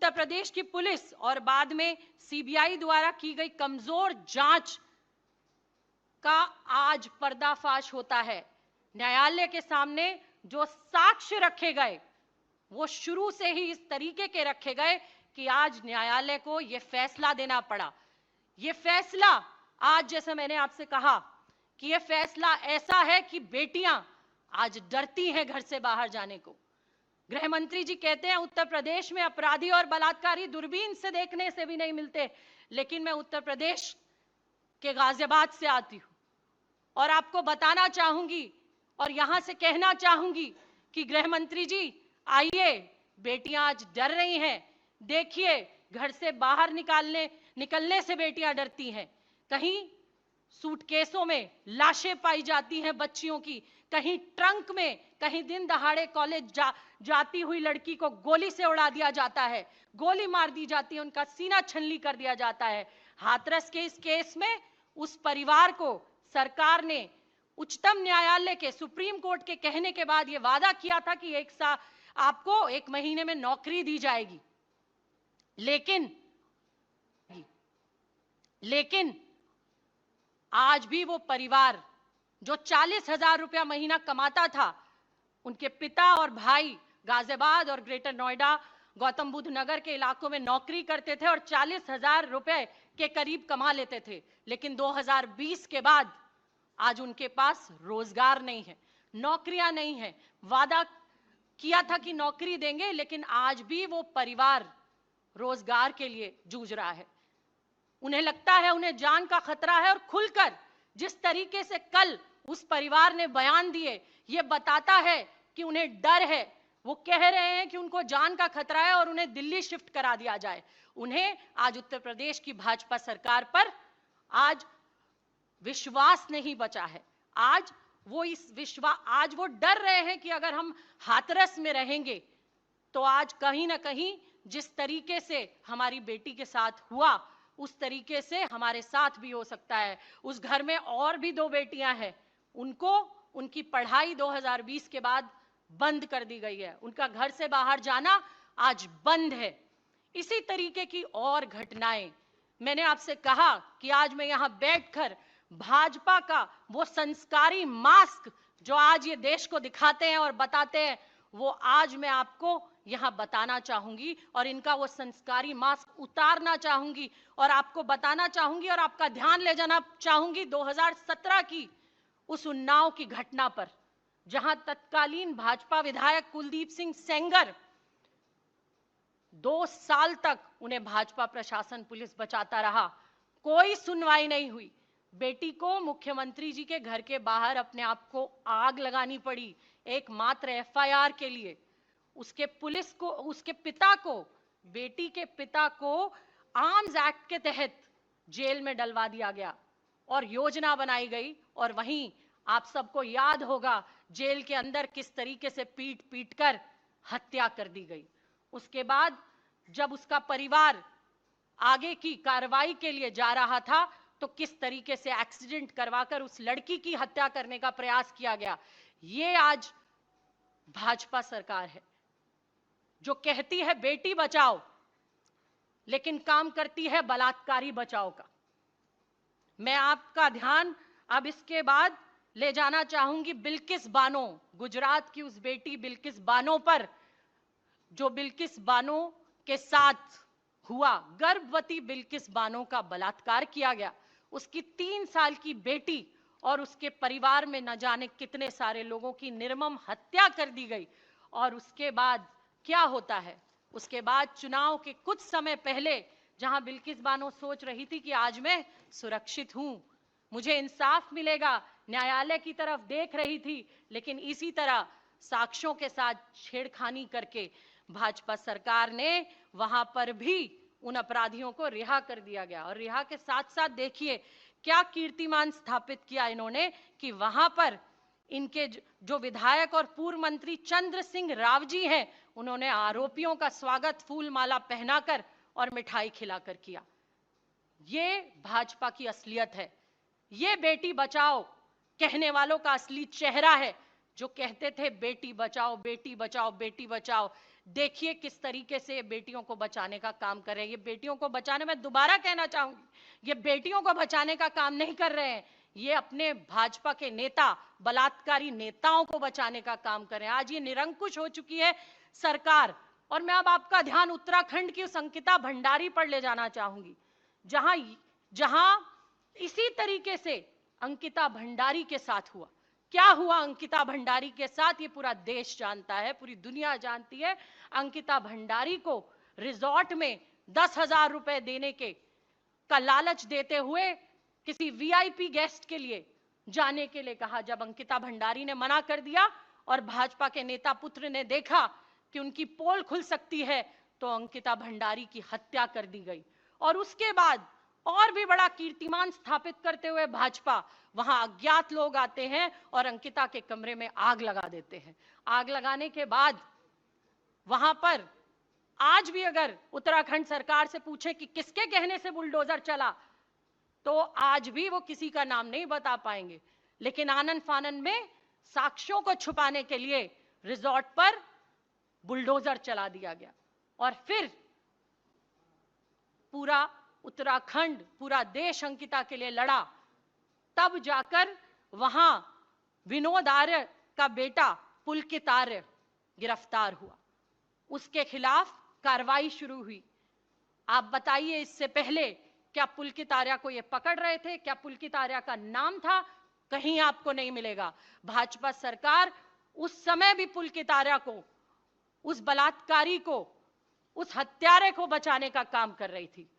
उत्तर प्रदेश की पुलिस और बाद में सीबीआई द्वारा की गई कमजोर जांच का आज पर्दाफाश होता है। न्यायालय के सामने जो साक्ष्य रखे गए वो शुरू से ही इस तरीके के रखे गए कि आज न्यायालय को यह फैसला देना पड़ा। यह फैसला आज, जैसे मैंने आपसे कहा कि यह फैसला ऐसा है कि बेटियां आज डरती हैं घर से बाहर जाने को। गृह मंत्री जी कहते हैं उत्तर प्रदेश में अपराधी और बलात्कारी दूरबीन से देखने से भी नहीं मिलते, लेकिन मैं उत्तर प्रदेश के गाजियाबाद से आती हूं और आपको बताना चाहूंगी और यहां से कहना चाहूंगी कि गृह मंत्री जी आइए, बेटियां आज डर रही हैं। देखिए, घर से बाहर निकलने से बेटियां डरती हैं। कहीं सूटकेसों में लाशें पाई जाती हैं बच्चियों की, कहीं ट्रंक में, कहीं दिन दहाड़े कॉलेज जाती हुई लड़की को गोली से उड़ा दिया जाता है, गोली मार दी जाती है, उनका सीना छलनी कर दिया जाता है। हाथरस के इस केस में उस परिवार को सरकार ने उच्चतम न्यायालय के, सुप्रीम कोर्ट के कहने के बाद यह वादा किया था कि आपको 1 महीने में नौकरी दी जाएगी। लेकिन आज भी वो परिवार जो 40,000 रुपया महीना कमाता था, उनके पिता और भाई गाजियाबाद और ग्रेटर नोएडा, गौतम बुद्ध नगर के इलाकों में नौकरी करते थे और 40,000 रुपए के करीब कमा लेते थे। लेकिन 2020 के बाद आज उनके पास रोजगार नहीं है, नौकरियां नहीं है। वादा किया था कि नौकरी देंगे, लेकिन आज भी वो परिवार रोजगार के लिए जूझ रहा है। उन्हें लगता है उन्हें जान का खतरा है और खुलकर जिस तरीके से कल उस परिवार ने बयान दिए, ये बताता है कि उन्हें डर है। वो कह रहे हैं कि उनको जान का खतरा है और उन्हें दिल्ली शिफ्ट करा दिया जाए। उन्हें आज उत्तर प्रदेश की भाजपा सरकार पर आज विश्वास नहीं बचा है। आज वो डर रहे हैं कि अगर हम हाथरस में रहेंगे तो आज कहीं ना कहीं जिस तरीके से हमारी बेटी के साथ हुआ, उस तरीके से हमारे साथ भी हो सकता है। उस घर में और भी 2 बेटियां हैं, उनको उनकी पढ़ाई 2020 के बाद बंद कर दी गई है, उनका घर से बाहर जाना आज बंद है। इसी तरीके की और घटनाएं, मैंने आपसे कहा कि आज मैं यहां बैठकर भाजपा का वो संस्कारी मास्क जो आज ये देश को दिखाते हैं और बताते हैं, वो आज मैं आपको यहां बताना चाहूंगी और इनका वो संस्कारी मास्क उतारना चाहूंगी और आपको बताना चाहूंगी और आपका ध्यान ले जाना चाहूंगी 2017 की उस उन्नाव की घटना पर, जहां तत्कालीन भाजपा विधायक कुलदीप सिंह सेंगर 2 साल तक उन्हें भाजपा प्रशासन, पुलिस बचाता रहा, कोई सुनवाई नहीं हुई। बेटी को मुख्यमंत्री जी के घर के बाहर अपने आप को आग लगानी पड़ी एकमात्र एफआईआर के लिए। उसके पिता को, बेटी के पिता को आर्म्स एक्ट के तहत जेल में डलवा दिया गया और योजना बनाई गई। और वहीं आप सबको याद होगा जेल के अंदर किस तरीके से पीट कर हत्या कर दी गई। उसके बाद जब उसका परिवार आगे की कार्रवाई के लिए जा रहा था तो किस तरीके से एक्सीडेंट करवाकर उस लड़की की हत्या करने का प्रयास किया गया। ये आज भाजपा सरकार है जो कहती है बेटी बचाओ, लेकिन काम करती है बलात्कारी बचाओ का। मैं आपका ध्यान अब इसके बाद ले जाना चाहूंगी बिल्किस बानो, गुजरात की उस बेटी बिल्किस बानो पर, जो बिल्किस बानो के साथ हुआ, गर्भवती बिल्किस बानो का बलात्कार किया गया। उसकी 3 साल की बेटी और उसके परिवार में न जाने कितने सारे लोगों की निर्मम हत्या कर दी गई। और उसके बाद क्या होता है? उसके बाद चुनाव के कुछ समय पहले, जहां बिल्किस बानो सोच रही थी कि आज मैं सुरक्षित हूं, मुझे इंसाफ मिलेगा, न्यायालय की तरफ देख रही थी, लेकिन इसी तरह साक्ष्यों के साथ छेड़खानी करके भाजपा सरकार ने वहां पर भी उन अपराधियों को रिहा कर दिया गया। और रिहा के साथ साथ देखिए क्या कीर्तिमान स्थापित किया इन्होंने कि वहां पर इनके जो विधायक और पूर्व मंत्री चंद्र सिंह राव जी हैं, उन्होंने आरोपियों का स्वागत फूल माला पहनाकर और मिठाई खिलाकर किया। ये भाजपा की असलियत है, ये बेटी बचाओ कहने वालों का असली चेहरा है, जो कहते थे बेटी बचाओ बेटी बचाओ बेटी बचाओ, देखिए किस तरीके से ये बेटियों को बचाने का काम कर रहे हैं। ये बेटियों को बचाने, मैं दोबारा कहना चाहूंगी, ये बेटियों को बचाने का काम नहीं कर रहे हैं, ये अपने भाजपा के नेता, बलात्कारी नेताओं को बचाने का काम कर रहे हैं। आज ये निरंकुश हो चुकी है सरकार। और मैं अब आपका ध्यान उत्तराखंड की उस अंकिता भंडारी पर ले जाना चाहूंगी, जहां जहां इसी तरीके से अंकिता भंडारी के साथ हुआ। क्या हुआ अंकिता भंडारी के साथ, ये पूरा देश जानता है, पूरी दुनिया जानती है। अंकिता भंडारी को रिजॉर्ट में 10,000 रुपए देने का लालच देते हुए किसी वीआईपी गेस्ट के लिए जाने के लिए कहा। जब अंकिता भंडारी ने मना कर दिया और भाजपा के नेता पुत्र ने देखा कि उनकी पोल खुल सकती है, तो अंकिता भंडारी की हत्या कर दी गई। और उसके बाद और भी बड़ा कीर्तिमान स्थापित करते हुए भाजपा, वहां अज्ञात लोग आते हैं और अंकिता के कमरे में आग लगा देते हैं। आग लगाने के बाद वहां पर आज भी अगर उत्तराखंड सरकार से पूछे कि किसके कहने से बुलडोजर चला, तो आज भी वो किसी का नाम नहीं बता पाएंगे। लेकिन आनन फानन में साक्ष्यों को छुपाने के लिए रिजॉर्ट पर बुलडोजर चला दिया गया। और फिर पूरा उत्तराखंड, पूरा देश अंकिता के लिए लड़ा। तब जाकर वहां विनोद आर्य का बेटा पुलकित आर्य गिरफ्तार हुआ, उसके खिलाफ कार्रवाई शुरू हुई। आप बताइए, इससे पहले क्या पुलकित आर्य को ये पकड़ रहे थे? क्या पुलकित आर्य का नाम था? कहीं आपको नहीं मिलेगा। भाजपा सरकार उस समय भी पुलकित आर्य को, उस बलात्कारी को, उस हत्यारे को बचाने का काम कर रही थी।